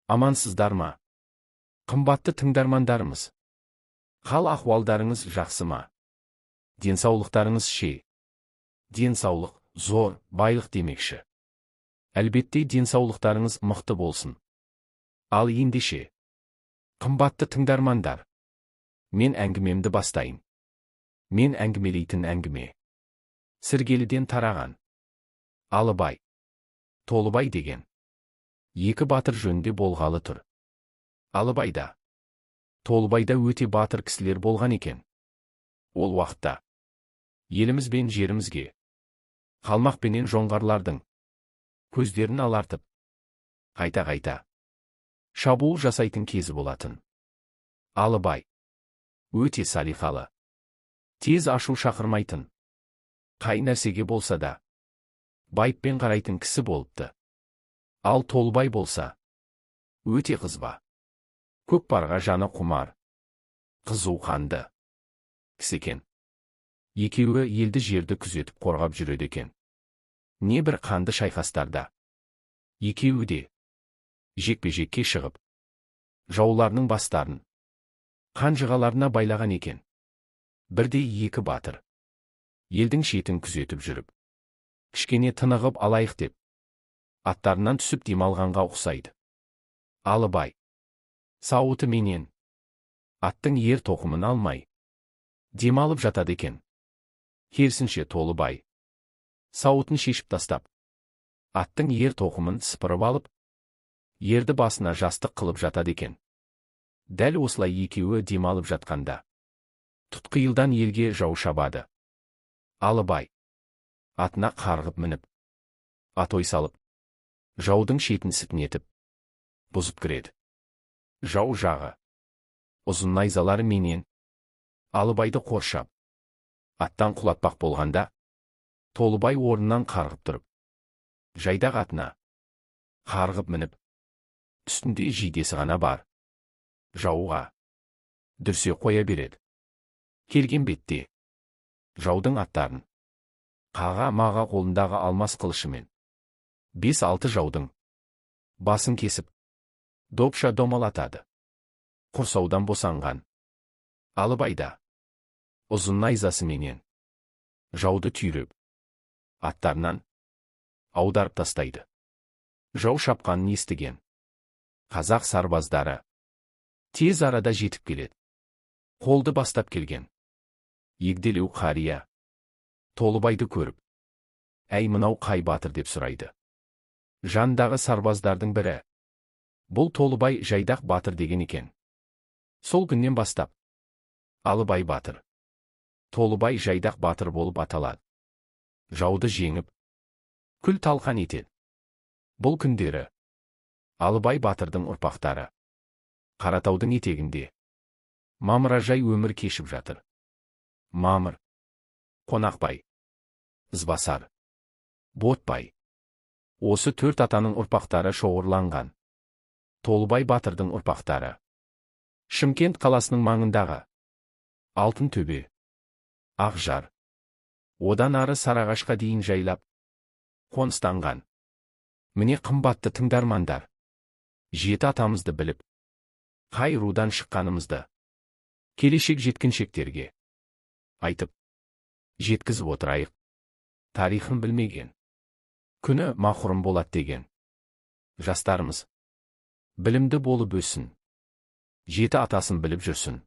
Амансыздар ма? Қымбатты тыңдармандарымыз. Қал ахуалдарыңыз жақсы ма? Денсаулықтарыңыз ше? Денсаулық, зор, байлық демекші. Әлбетте денсаулықтарыңыз мықты болсын. Ал ендеше. Қымбатты тыңдармандар. Мен әңгімемді бастайын. Мен әңгімелейтін әңгіме. Сіргеліден тараған. Алыбай. Толыбай деген. Екі батыр жөнінде болғалы тұр. Алыбайда. Толыбайда өте батыр кісілер болған екен. Ол уақытта. Еліміз бен жерімізге. Қалмақпенен жоңғарлардың. Көздерін алартып. Қайта-қайта. Шабуыл жасайтын кезі болатын. Алыбай. Өте салиқалы. Тез ашу шақырмайтын. Қай нәрсеге болса да. Байыппен қарайтын кісі болыпты. Ал Толыбай болса. Өте қызба. Көкпарға жаны құмар. Қызу қанды. Кісі екен. Екеуі елді жерді күзетіп қорғап жүреді екен. Не бір қанды шайқастарда. Екеуі де. Жекпе-жекке шығып. Жауларының бастарын. Қанжығаларына байлаған екен. Бірде екі батыр. Елдің шетін күзетіп жүріп. Кішкене тынығып алайық деп. Аттарынан түсіп демалғанға ұқсайды. Алыбай. Сауыты менен. Аттың ер тоқымын алмай. Демалып жатады екен. Керісінше Толыбай. Сауытын шешіп тастап. Аттың ер тоқымын сыпырып алып. Ерді басына жастық қылып жатады екен. Дәл осылай екеуі демалып жатқанда. Тұтқиылдан елге жау шабады. Алыбай. Атына қарғып мініп. Атой салып. Жаудың шетін сіпнетіп. Бұзып кіреді. Жау жағы. Ұзын найзалары менен. Алыбайды қоршап. Аттан құлатпақ болғанда. Толыбай орнынан қарғып тұрып. Жайдақ атына. Қарғып мініп. Үстінде жейдесі ғана бар. Жауға. Дүрсе қоя береді. Келген бетте. Жаудың аттарын. Қаға-маға қолындағы алмас қылышымен. 5-6 жаудың. Басын кесіп. Допша домалатады. Құрсаудан босанған. Алыбайда. Ұзын найзасы менен. Жауды түйреп. Аттарынан. Аударып тастайды. Жау шапқанын естіген. Қазақ сарбаздары. Тез арада жетіп келеді. Қолды бастап келген. Егделеу қария. Толыбайды көріп. Әй мынау қай батыр деп сұрайды. Жандағы сарбаздардың бірі. Бұл Толыбай жайдақ батыр деген екен. Сол күннен бастап. Алыбай батыр. Толыбай жайдақ батыр болып аталады. Жауды жеңіп. Күл талқан етеді. Бұл күндері. Алыбай батырдың ұрпақтары. Қаратаудың етегінде. Мамыражай өмір кешіп жатыр. Мамыр. Қонақбай. Ізбасар. Ботбай. Осы 4 атаның ұрпақтары шоғырланған. Толыбай батырдың ұрпақтары. Шымкент қаласының маңындағы. Алтын төбе. Ақжар. Одан ары Сарағашқа дейін жайлап. Қоныстанған. Міне қымбатты тыңдармандар. 7 атамызды біліп. Қай рудан шыққанымызды. Келешек жеткіншектерге. Айтып. Жеткізіп отырайық. Тарихын білмеген. Күні мақұрым болады деген. Жастарымыз. Білімді болып өссін. 7 атасын біліп жүрсін.